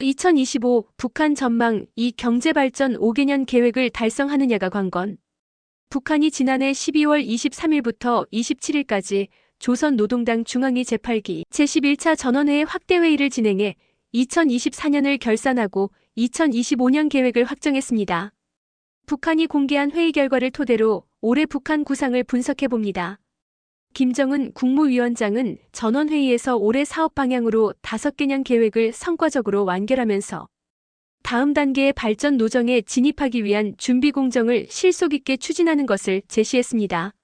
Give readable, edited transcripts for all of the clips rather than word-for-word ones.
2025 북한 전망 2 경제발전 5개년 계획을 달성하느냐가 관건. 북한이 지난해 12월 23일부터 27일까지 조선노동당 중앙위 제8기 제11차 전원회의 확대회의를 진행해 2024년을 결산하고 2025년 계획을 확정했습니다. 북한이 공개한 회의 결과를 토대로 올해 북한 구상을 분석해봅니다. 김정은 국무위원장은 전원회의에서 올해 사업 방향으로 5개년 계획을 성과적으로 완결하면서 다음 단계의 발전 노정에 진입하기 위한 준비 공정을 실속 있게 추진하는 것을 제시했습니다.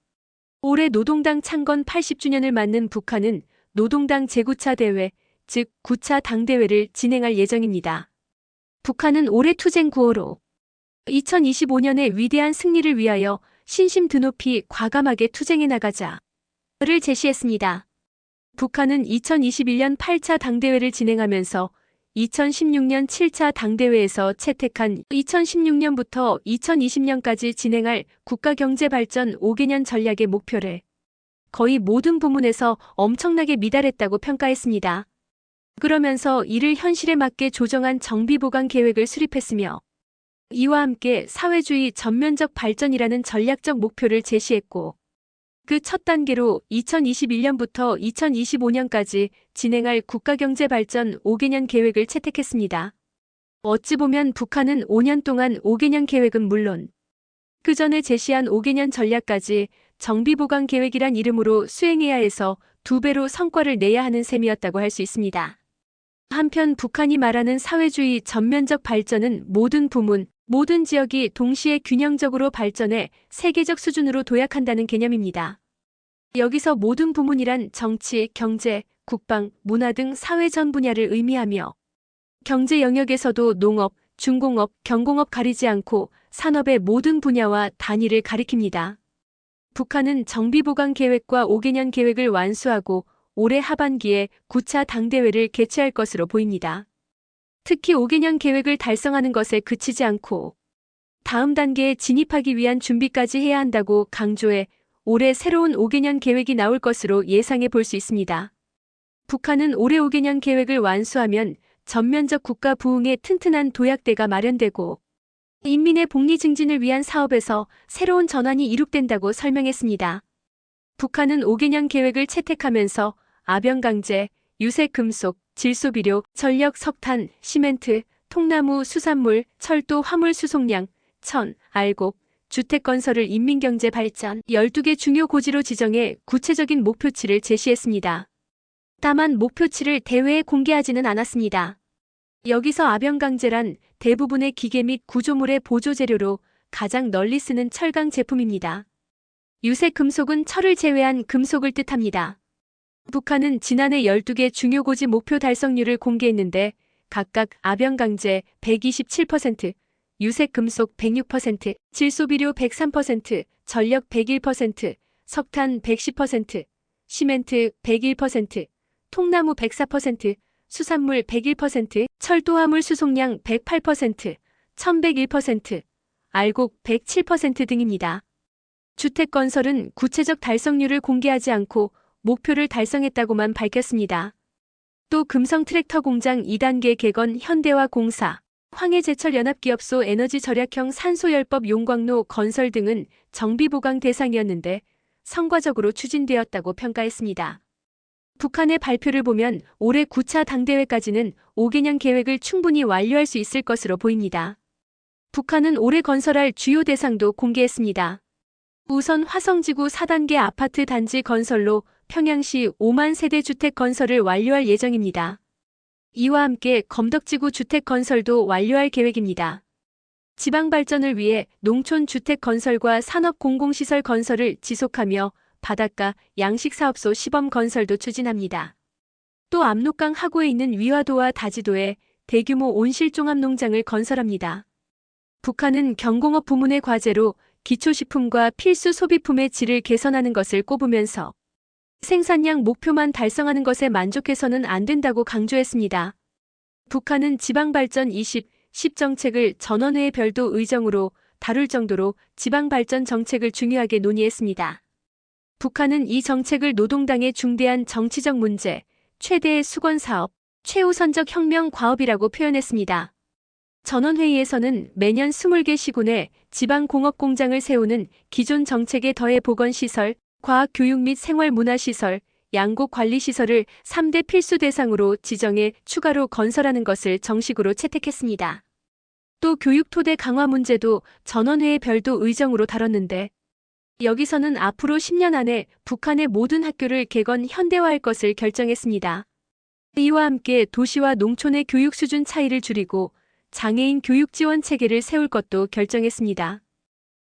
올해 노동당 창건 80주년을 맞는 북한은 노동당 제9차 대회, 즉 9차 당대회를 진행할 예정입니다. 북한은 올해 투쟁 구호로 2025년의 위대한 승리를 위하여 신심 드높이 과감하게 투쟁해 나가자 를 제시했습니다. 북한은 2021년 8차 당대회를 진행하면서 2016년 7차 당대회에서 채택한 2016년부터 2020년까지 진행할 국가경제발전 5개년 전략의 목표를 거의 모든 부문에서 엄청나게 미달했다고 평가했습니다. 그러면서 이를 현실에 맞게 조정한 정비보강 계획을 수립했으며 이와 함께 사회주의 전면적 발전이라는 전략적 목표를 제시했고 그 첫 단계로 2021년부터 2025년까지 진행할 국가경제발전 5개년 계획을 채택했습니다. 어찌 보면 북한은 5년 동안 5개년 계획은 물론 그 전에 제시한 5개년 전략까지 정비보강 계획이란 이름으로 수행해야 해서 2배로 성과를 내야 하는 셈이었다고 할 수 있습니다. 한편 북한이 말하는 사회주의 전면적 발전은 모든 부문, 모든 지역이 동시에 균형적으로 발전해 세계적 수준으로 도약한다는 개념입니다. 여기서 모든 부문이란 정치, 경제, 국방, 문화 등 사회 전 분야를 의미하며 경제 영역에서도 농업, 중공업, 경공업 가리지 않고 산업의 모든 분야와 단위를 가리킵니다. 북한은 정비보강 계획과 5개년 계획을 완수하고 올해 하반기에 9차 당대회를 개최할 것으로 보입니다. 특히 5개년 계획을 달성하는 것에 그치지 않고 다음 단계에 진입하기 위한 준비까지 해야 한다고 강조해 올해 새로운 5개년 계획이 나올 것으로 예상해 볼 수 있습니다. 북한은 올해 5개년 계획을 완수하면 전면적 국가 부흥의 튼튼한 도약대가 마련되고 인민의 복리 증진을 위한 사업에서 새로운 전환이 이룩된다고 설명했습니다. 북한은 5개년 계획을 채택하면서 아변강제, 유색금속, 질소비료, 전력, 석탄, 시멘트, 통나무, 수산물, 철도, 화물 수송량, 천, 알곡, 주택건설을 인민경제 발전 12개 중요 고지로 지정해 구체적인 목표치를 제시했습니다. 다만 목표치를 대회에 공개하지는 않았습니다. 여기서 아변강제란 대부분의 기계 및 구조물의 보조재료로 가장 널리 쓰는 철강 제품입니다. 유색금속은 철을 제외한 금속을 뜻합니다. 북한은 지난해 12개 중요 고지 목표 달성률을 공개했는데 각각 아변강제 127%, 유색금속 106%, 질소비료 103%, 전력 101%, 석탄 110%, 시멘트 101%, 통나무 104%, 수산물 101%, 철도 화물 수송량 108%, 1101%, 알곡 107% 등입니다. 주택건설은 구체적 달성률을 공개하지 않고 목표를 달성했다고만 밝혔습니다. 또 금성 트랙터 공장 2단계 개건 현대화 공사, 황해제철연합기업소 에너지 절약형 산소열법 용광로 건설 등은 정비보강 대상이었는데 성과적으로 추진되었다고 평가했습니다. 북한의 발표를 보면 올해 9차 당대회까지는 5개년 계획을 충분히 완료할 수 있을 것으로 보입니다. 북한은 올해 건설할 주요 대상도 공개했습니다. 우선 화성지구 4단계 아파트 단지 건설로 평양시 5만 세대 주택 건설을 완료할 예정입니다. 이와 함께 검덕지구 주택 건설도 완료할 계획입니다. 지방 발전을 위해 농촌 주택 건설과 산업 공공시설 건설을 지속하며 바닷가 양식사업소 시범 건설도 추진합니다. 또 압록강 하구에 있는 위화도와 다지도에 대규모 온실종합 농장을 건설합니다. 북한은 경공업 부문의 과제로 기초식품과 필수 소비품의 질을 개선하는 것을 꼽으면서 생산량 목표만 달성하는 것에 만족해서는 안 된다고 강조했습니다. 북한은 지방발전 10 정책을 전원회의 별도 의정으로 다룰 정도로 지방발전 정책을 중요하게 논의했습니다. 북한은 이 정책을 노동당의 중대한 정치적 문제, 최대의 수건사업, 최우선적 혁명 과업이라고 표현했습니다. 전원회의에서는 매년 20개 시군에 지방공업공장을 세우는 기존 정책에 더해 보건시설, 과학교육 및 생활문화시설, 양곡관리시설을 3대 필수 대상으로 지정해 추가로 건설하는 것을 정식으로 채택했습니다. 또 교육 토대 강화 문제도 전원회의 별도 의정으로 다뤘는데 여기서는 앞으로 10년 안에 북한의 모든 학교를 개건 현대화할 것을 결정했습니다. 이와 함께 도시와 농촌의 교육 수준 차이를 줄이고 장애인 교육 지원 체계를 세울 것도 결정했습니다.